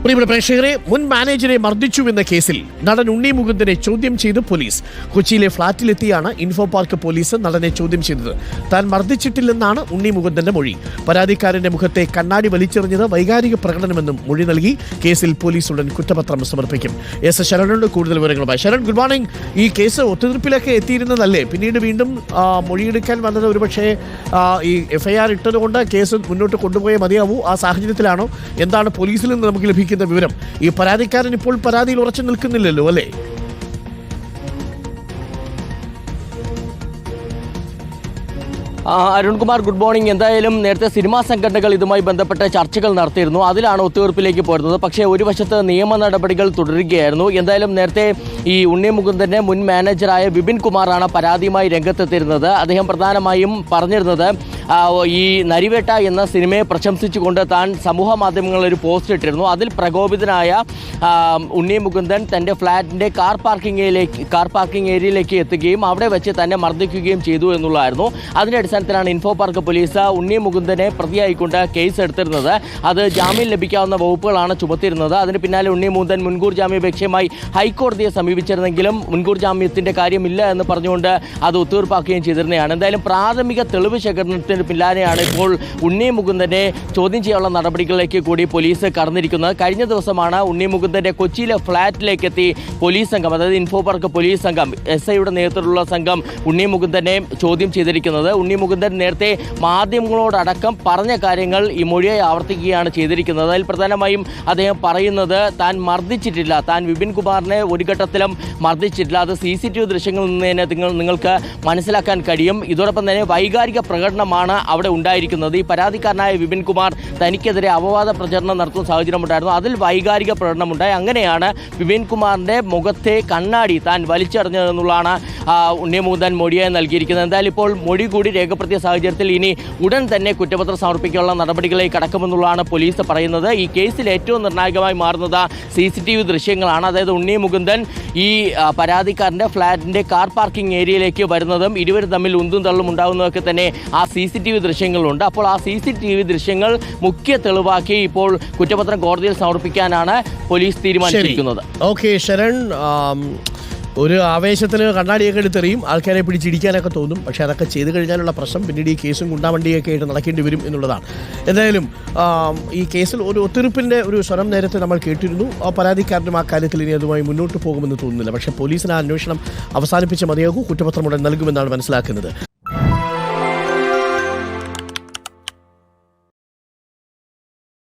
പ്രിയപ്പെട്ട പ്രേക്ഷകരെ, മുൻ മാനേജരെ മർദ്ദിച്ചുവെന്ന കേസിൽ നടൻ ഉണ്ണി മുകുന്ദനെ ചോദ്യം ചെയ്ത് പോലീസ്. കൊച്ചിയിലെ ഫ്ളാറ്റിലെത്തിയാണ് ഇൻഫോ പാർക്ക് പോലീസ് നടനെ ചോദ്യം ചെയ്തത്. താൻ മർദ്ദിച്ചിട്ടില്ലെന്നാണ് ഉണ്ണി മുകുന്ദന്റെ മൊഴി. പരാതിക്കാരന്റെ മുഖത്തെ കണ്ണാടി വലിച്ചെറിഞ്ഞത് വൈകാരിക പ്രകടനമെന്നും മൊഴി നൽകി. കേസിൽ പോലീസ് ഉടൻ കുറ്റപത്രം സമർപ്പിക്കും. എസ് ശരണുണ്ട് കൂടുതൽ വിവരങ്ങളുമായി. Sharan, good morning. ഈ കേസ് ഒത്തുതീർപ്പിലൊക്കെ എത്തിയിരുന്നതല്ലേ? പിന്നീട് വീണ്ടും മൊഴിയെടുക്കാൻ വന്നത് ഒരുപക്ഷെ ഈ FIR ഇട്ടതുകൊണ്ട് കേസ് മുന്നോട്ട് കൊണ്ടുപോയേ മതിയാവൂ. ആ സാഹചര്യത്തിലാണോ? എന്താണ് പോലീസിൽ നിന്ന് നമുക്ക് ലഭിക്കുന്ന വിവരം? ഈ പരാതിക്കാരൻ ഇപ്പോൾ പരാതിയിൽ ഉറച്ചു നിൽക്കുന്നില്ലല്ലോ, അല്ലേ? Arunkumar, good morning. എന്തായാലും നേരത്തെ സിനിമാ സംഘടനകൾ ഇതുമായി ബന്ധപ്പെട്ട ചർച്ചകൾ നടത്തിയിരുന്നു. അതിലാണ് ഒത്തുതീർപ്പിലേക്ക് പോരുന്നത്. പക്ഷേ ഒരു വശത്ത് നിയമ നടപടികൾ തുടരുകയായിരുന്നു. എന്തായാലും നേരത്തെ ഈ ഉണ്ണി മുകുന്ദന്റെ മുൻ മാനേജറായ വിപിൻ കുമാറാണ് പരാതിയുമായി രംഗത്തെത്തിയിരുന്നത്. അദ്ദേഹം പ്രധാനമായും പറഞ്ഞിരുന്നത് ഈ നരിവേട്ട എന്ന സിനിമയെ പ്രശംസിച്ചുകൊണ്ട് താൻ സമൂഹ മാധ്യമങ്ങളിൽ ഒരു പോസ്റ്റ് ഇട്ടിരുന്നു. അതിൽ പ്രകോപിതനായ ഉണ്ണി മുകുന്ദൻ തൻ്റെ ഫ്ലാറ്റിൻ്റെ കാർ പാർക്കിംഗ് ഏരിയയിലേക്ക് എത്തുകയും അവിടെ വെച്ച് തന്നെ മർദ്ദിക്കുകയും ചെയ്തു എന്നുള്ളതായിരുന്നു. അതിൻ്റെ അടിസ്ഥാനത്തിലാണ് ഇൻഫോ പാർക്ക് പോലീസ് ഉണ്ണി മുകുന്ദനെ പ്രതിയായിക്കൊണ്ട് കേസ് എടുത്തിരുന്നത്. അത് ജാമ്യം ലഭിക്കാവുന്ന വകുപ്പുകളാണ് ചുമത്തിയിരുന്നത്. അതിന് പിന്നാലെ ഉണ്ണി മുകുന്ദൻ മുൻകൂർ ജാമ്യാപേക്ഷയുമായി ഹൈക്കോടതിയെ സമീപിച്ചിരുന്നെങ്കിലും മുൻകൂർ ജാമ്യത്തിൻ്റെ കാര്യമില്ല എന്ന് പറഞ്ഞുകൊണ്ട് അത് ഒത്തുതീർപ്പാക്കുകയും ചെയ്തിരുന്നതാണ്. എന്തായാലും പ്രാഥമിക തെളിവ് ശേഖരണത്തിന് പിന്നാലെയാണ് ഇപ്പോൾ ഉണ്ണി മുകുന്ദനെ ചോദ്യം ചെയ്യാനുള്ള നടപടികളിലേക്ക് കൂടി പോലീസ് കടന്നിരിക്കുന്നത്. കഴിഞ്ഞ ദിവസമാണ് ഉണ്ണി മുകുന്ദന്റെ കൊച്ചിയിലെ ഫ്ളാറ്റിലേക്ക് എത്തി പോലീസ് സംഘം, അതായത് ഇൻഫോ പാർക്ക് പോലീസ് സംഘം, SIയുടെ നേതൃത്വത്തിലുള്ള സംഘം ഉണ്ണി മുകുന്ദനെ ചോദ്യം ചെയ്തിരിക്കുന്നത്. ഉണ്ണി മുകുന്ദൻ നേരത്തെ മാധ്യമങ്ങളോടടക്കം പറഞ്ഞ കാര്യങ്ങൾ ഈ മൊഴിയായി ആവർത്തിക്കുകയാണ് ചെയ്തിരിക്കുന്നത്. അതിൽ പ്രധാനമായും അദ്ദേഹം പറയുന്നത് താൻ മർദ്ദിച്ചിട്ടില്ല, താൻ വിപിൻ കുമാറിനെ ഒരു ഘട്ടത്തിലും മർദ്ദിച്ചിട്ടില്ല. അത് CCTV ദൃശ്യങ്ങളിൽ നിന്ന് തന്നെ നിങ്ങൾക്ക് മനസ്സിലാക്കാൻ കഴിയും. ഇതോടൊപ്പം തന്നെ വൈകാരിക പ്രകടനമാണ് അവിടെ ഉണ്ടായിരിക്കുന്നത്. ഈ പരാതിക്കാരനായ വിപിൻ കുമാർ തനിക്കെതിരെ അപവാദ പ്രചരണം നടത്തുന്ന സാഹചര്യമുണ്ടായിരുന്നു. അതിൽ വൈകാരിക പ്രകടനമുണ്ടായി. അങ്ങനെയാണ് വിപിൻ കുമാറിന്റെ മുഖത്തെ കണ്ണാടി താൻ വലിച്ചെറിഞ്ഞതെന്നുള്ളതാണ് ഉണ്ണി മുകുന്ദൻ മൊഴിയായി നൽകിയിരിക്കുന്നത്. എന്തായാലും ഇപ്പോൾ മൊഴി കൂടി രേഖപ്പെടുത്തിയ സാഹചര്യത്തിൽ ഇനി ഉടൻ തന്നെ കുറ്റപത്രം സമർപ്പിക്കാനുള്ള നടപടികളിലേക്ക് കടക്കുമെന്നുള്ളതാണ് പോലീസ് പറയുന്നത്. ഈ കേസിൽ ഏറ്റവും നിർണായകമായി മാറുന്നത് CCTV ദൃശ്യങ്ങളാണ്. അതായത് ഉണ്ണി മുകുന്ദൻ ഈ പരാതിക്കാരൻ്റെ ഫ്ളാറ്റിൻ്റെ കാർ പാർക്കിംഗ് ഏരിയയിലേക്ക് വരുന്നതും ഇരുവരും തമ്മിൽ ഉന്തും തള്ളും ഉണ്ടാകുന്നതൊക്കെ തന്നെ ആ CCTV ദൃശ്യങ്ങളുണ്ട്. അപ്പോൾ ആ CCTV ദൃശ്യങ്ങൾ മുഖ്യ തെളിവാക്കി ഇപ്പോൾ കുറ്റപത്രം കോടതിയിൽ സമർപ്പിക്കാനാണ് പോലീസ് തീരുമാനിച്ചിരിക്കുന്നത്. ഓക്കെ ശരൺ, ഒരു ആവേശത്തിന് കണ്ണാടിയൊക്കെ എടുത്തെറിയും, ആൾക്കാരെ പിടിച്ചിടിക്കാനൊക്കെ തോന്നും. പക്ഷേ അതൊക്കെ ചെയ്തു കഴിഞ്ഞാലുള്ള പ്രശ്നം പിന്നീട് ഈ കേസും ഗുണ്ടാവണ്ടിയൊക്കെ ആയിട്ട് നടക്കേണ്ടി വരും എന്നുള്ളതാണ്. എന്തായാലും ഈ കേസിൽ ഒരു ഒത്തുതീർപ്പിൻ്റെ ഒരു സ്വരം നേരത്തെ നമ്മൾ കേട്ടിരുന്നു. പരാതിക്കാരനും ആ കാര്യത്തിൽ ഇനി അതുമായി മുന്നോട്ട് പോകുമെന്ന് തോന്നുന്നില്ല. പക്ഷേ പോലീസിന് ആ അന്വേഷണം അവസാനിപ്പിച്ച് മതിയാകൂ. കുറ്റപത്രം ഉടൻ നൽകുമെന്നാണ് മനസ്സിലാക്കുന്നത്.